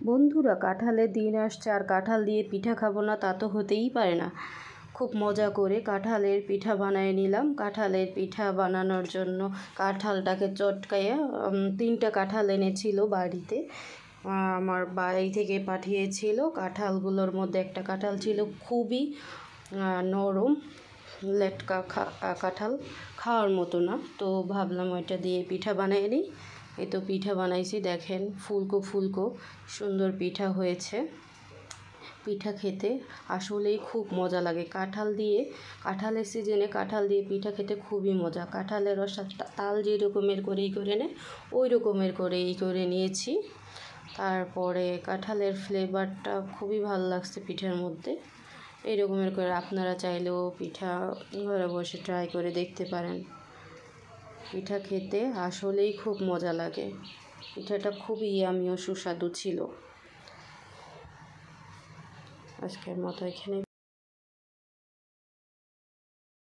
বন্ধুরা, কাঁঠালের দিন আসছে আর কাঁঠাল দিয়ে পিঠা খাবো না তা তো হতেই পারে না। খুব মজা করে কাঁঠালের পিঠা বানিয়ে নিলাম। কাঁঠালের পিঠা বানানোর জন্য কাঁঠালটাকে চটকাইয়া 3টা কাঁঠাল এনেছিল বাড়িতে, আমার বাড়ি থেকে পাঠিয়েছিল। কাঁঠালগুলোর মধ্যে একটা কাঁঠাল ছিল খুবই নরম, লেটকা কাঁঠাল, খাওয়ার মতো না। তো ভাবলাম ওইটা দিয়ে পিঠা বানিয়ে নিই। এই তো পিঠা বানাইছি, দেখেন ফুলকো ফুলকো সুন্দর পিঠা হয়েছে। পিঠা খেতে আসলেই খুব মজা লাগে। কাঁঠালের সিজনে কাঁঠাল দিয়ে পিঠা খেতে খুবই মজা। কাঁঠালের রস তাল যে রকমের করেই করে নেয় ওই রকমের করেই করে নিয়েছি। তারপরে কাঁঠালের ফ্লেভারটা খুবই ভালো লাগছে পিঠার মধ্যে। এই রকমের করে আপনারা চাইলেও পিঠা ঘরে বসে ট্রাই করে দেখতে পারেন। পিঠা খেতে আসলেই খুব মজা লাগে। পিঠাটা খুবই ইয়ামি ও সুস্বাদু ছিল। আজকের মতো এখানে।